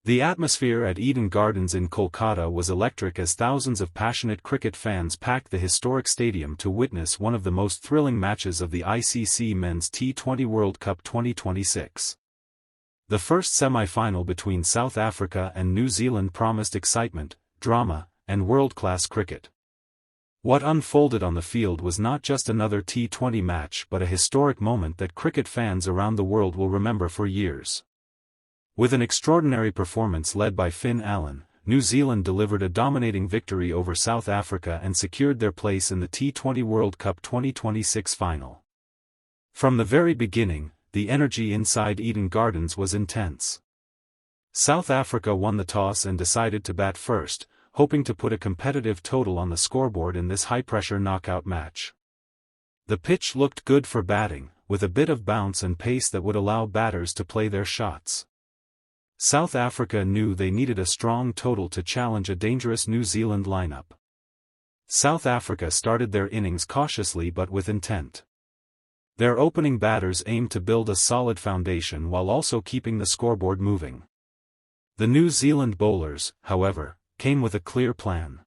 The atmosphere at Eden Gardens in Kolkata was electric as thousands of passionate cricket fans packed the historic stadium to witness one of the most thrilling matches of the ICC Men's T20 World Cup 2026. The first semi-final between South Africa and New Zealand promised excitement, drama, and world-class cricket. What unfolded on the field was not just another T20 match but a historic moment that cricket fans around the world will remember for years. With an extraordinary performance led by Finn Allen, New Zealand delivered a dominating victory over South Africa and secured their place in the T20 World Cup 2026 final. From the very beginning, the energy inside Eden Gardens was intense. South Africa won the toss and decided to bat first, hoping to put a competitive total on the scoreboard in this high-pressure knockout match. The pitch looked good for batting, with a bit of bounce and pace that would allow batters to play their shots. South Africa knew they needed a strong total to challenge a dangerous New Zealand lineup. South Africa started their innings cautiously but with intent. Their opening batters aimed to build a solid foundation while also keeping the scoreboard moving. The New Zealand bowlers, however, came with a clear plan.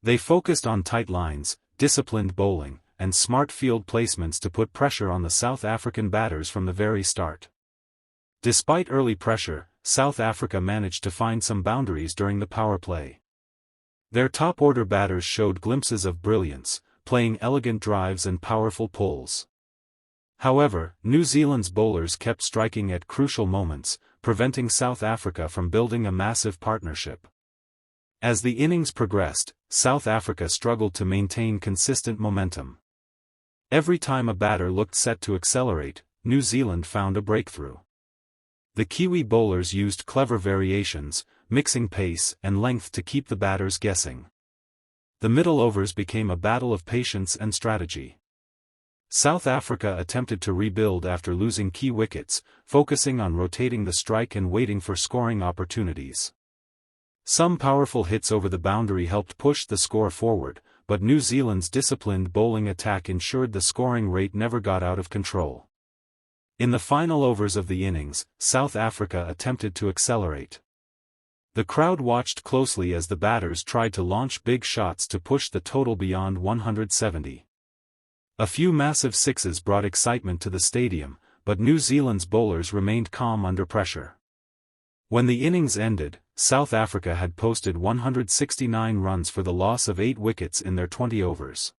They focused on tight lines, disciplined bowling, and smart field placements to put pressure on the South African batters from the very start. Despite early pressure, South Africa managed to find some boundaries during the power play. Their top-order batters showed glimpses of brilliance, playing elegant drives and powerful pulls. However, New Zealand's bowlers kept striking at crucial moments, preventing South Africa from building a massive partnership. As the innings progressed, South Africa struggled to maintain consistent momentum. Every time a batter looked set to accelerate, New Zealand found a breakthrough. The Kiwi bowlers used clever variations, mixing pace and length to keep the batters guessing. The middle overs became a battle of patience and strategy. South Africa attempted to rebuild after losing key wickets, focusing on rotating the strike and waiting for scoring opportunities. Some powerful hits over the boundary helped push the score forward, but New Zealand's disciplined bowling attack ensured the scoring rate never got out of control. In the final overs of the innings, South Africa attempted to accelerate. The crowd watched closely as the batters tried to launch big shots to push the total beyond 170. A few massive sixes brought excitement to the stadium, but New Zealand's bowlers remained calm under pressure. When the innings ended, South Africa had posted 169 runs for the loss of 8 wickets in their 20 overs.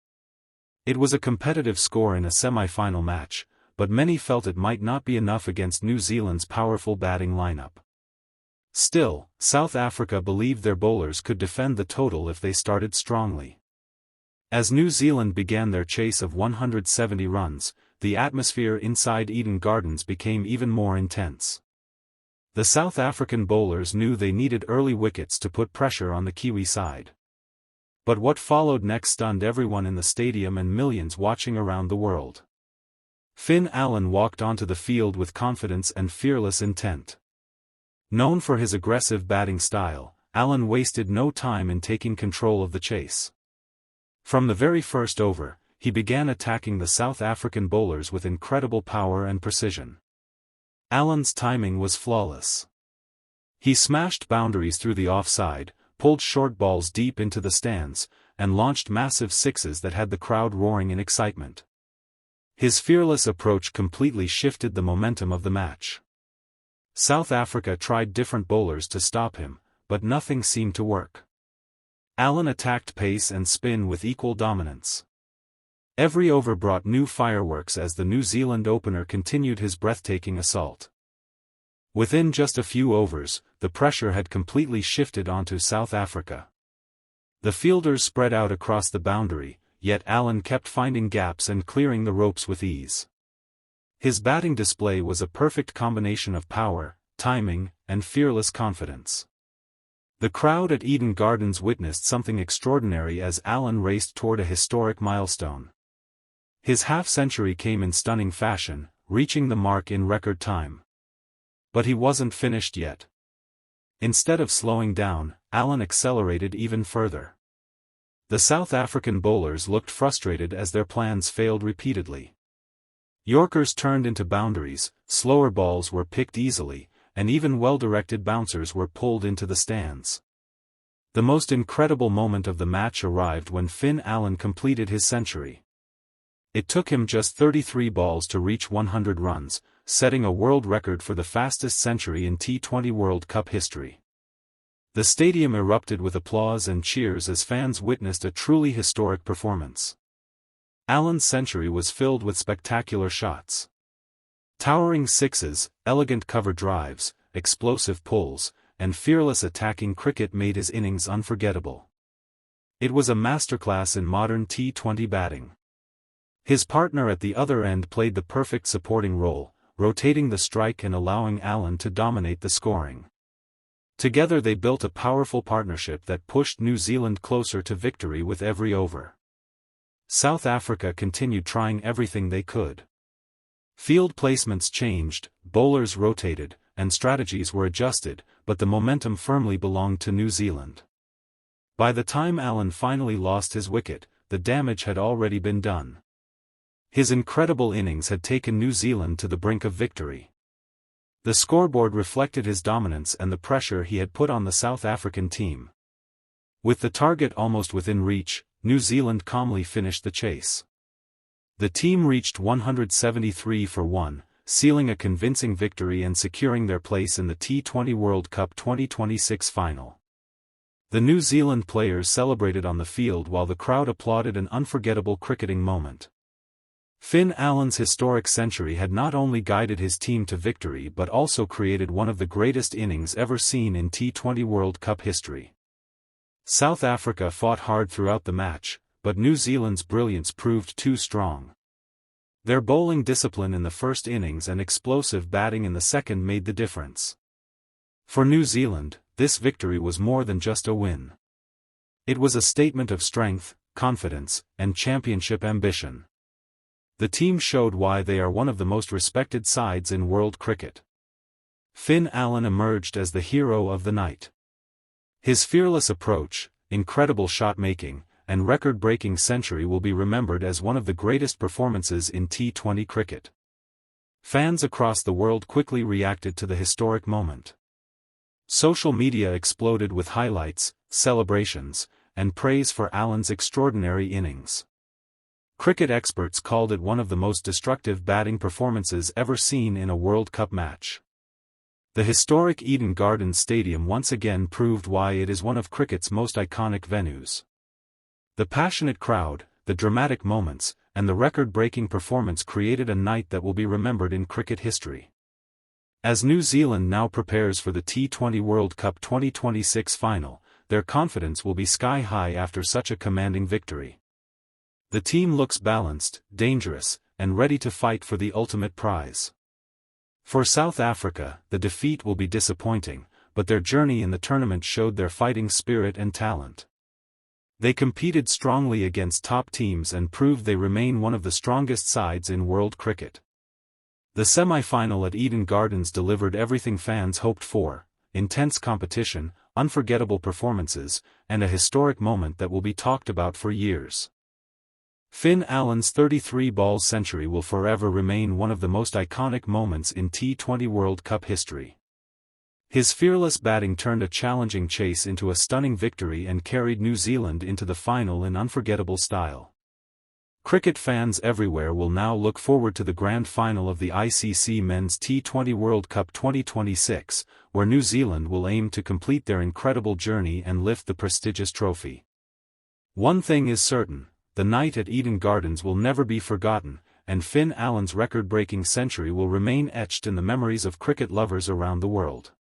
It was a competitive score in a semi-final match, but many felt it might not be enough against New Zealand's powerful batting lineup. Still, South Africa believed their bowlers could defend the total if they started strongly. As New Zealand began their chase of 170 runs, the atmosphere inside Eden Gardens became even more intense. The South African bowlers knew they needed early wickets to put pressure on the Kiwi side. But what followed next stunned everyone in the stadium and millions watching around the world. Finn Allen walked onto the field with confidence and fearless intent. Known for his aggressive batting style, Allen wasted no time in taking control of the chase. From the very first over, he began attacking the South African bowlers with incredible power and precision. Allen's timing was flawless. He smashed boundaries through the offside, pulled short balls deep into the stands, and launched massive sixes that had the crowd roaring in excitement. His fearless approach completely shifted the momentum of the match. South Africa tried different bowlers to stop him, but nothing seemed to work. Allen attacked pace and spin with equal dominance. Every over brought new fireworks as the New Zealand opener continued his breathtaking assault. Within just a few overs, the pressure had completely shifted onto South Africa. The fielders spread out across the boundary, yet Allen kept finding gaps and clearing the ropes with ease. His batting display was a perfect combination of power, timing, and fearless confidence. The crowd at Eden Gardens witnessed something extraordinary as Allen raced toward a historic milestone. His half-century came in stunning fashion, reaching the mark in record time. But he wasn't finished yet. Instead of slowing down, Allen accelerated even further. The South African bowlers looked frustrated as their plans failed repeatedly. Yorkers turned into boundaries, slower balls were picked easily, and even well-directed bouncers were pulled into the stands. The most incredible moment of the match arrived when Finn Allen completed his century. It took him just 33 balls to reach 100 runs, setting a world record for the fastest century in T20 World Cup history. The stadium erupted with applause and cheers as fans witnessed a truly historic performance. Allen's century was filled with spectacular shots. Towering sixes, elegant cover drives, explosive pulls, and fearless attacking cricket made his innings unforgettable. It was a masterclass in modern T20 batting. His partner at the other end played the perfect supporting role, rotating the strike and allowing Allen to dominate the scoring. Together they built a powerful partnership that pushed New Zealand closer to victory with every over. South Africa continued trying everything they could. Field placements changed, bowlers rotated, and strategies were adjusted, but the momentum firmly belonged to New Zealand. By the time Allen finally lost his wicket, the damage had already been done. His incredible innings had taken New Zealand to the brink of victory. The scoreboard reflected his dominance and the pressure he had put on the South African team. With the target almost within reach, New Zealand calmly finished the chase. The team reached 173 for 1, sealing a convincing victory and securing their place in the T20 World Cup 2026 final. The New Zealand players celebrated on the field while the crowd applauded an unforgettable cricketing moment. Finn Allen's historic century had not only guided his team to victory but also created one of the greatest innings ever seen in T20 World Cup history. South Africa fought hard throughout the match, but New Zealand's brilliance proved too strong. Their bowling discipline in the first innings and explosive batting in the second made the difference. For New Zealand, this victory was more than just a win. It was a statement of strength, confidence, and championship ambition. The team showed why they are one of the most respected sides in world cricket. Finn Allen emerged as the hero of the night. His fearless approach, incredible shot-making, and record-breaking century will be remembered as one of the greatest performances in T20 cricket. Fans across the world quickly reacted to the historic moment. Social media exploded with highlights, celebrations, and praise for Allen's extraordinary innings. Cricket experts called it one of the most destructive batting performances ever seen in a World Cup match. The historic Eden Gardens Stadium once again proved why it is one of cricket's most iconic venues. The passionate crowd, the dramatic moments, and the record-breaking performance created a night that will be remembered in cricket history. As New Zealand now prepares for the T20 World Cup 2026 final, their confidence will be sky-high after such a commanding victory. The team looks balanced, dangerous, and ready to fight for the ultimate prize. For South Africa, the defeat will be disappointing, but their journey in the tournament showed their fighting spirit and talent. They competed strongly against top teams and proved they remain one of the strongest sides in world cricket. The semi-final at Eden Gardens delivered everything fans hoped for: intense competition, unforgettable performances, and a historic moment that will be talked about for years. Finn Allen's 33-ball century will forever remain one of the most iconic moments in T20 World Cup history. His fearless batting turned a challenging chase into a stunning victory and carried New Zealand into the final in unforgettable style. Cricket fans everywhere will now look forward to the grand final of the ICC Men's T20 World Cup 2026, where New Zealand will aim to complete their incredible journey and lift the prestigious trophy. One thing is certain: the night at Eden Gardens will never be forgotten, and Finn Allen's record-breaking century will remain etched in the memories of cricket lovers around the world.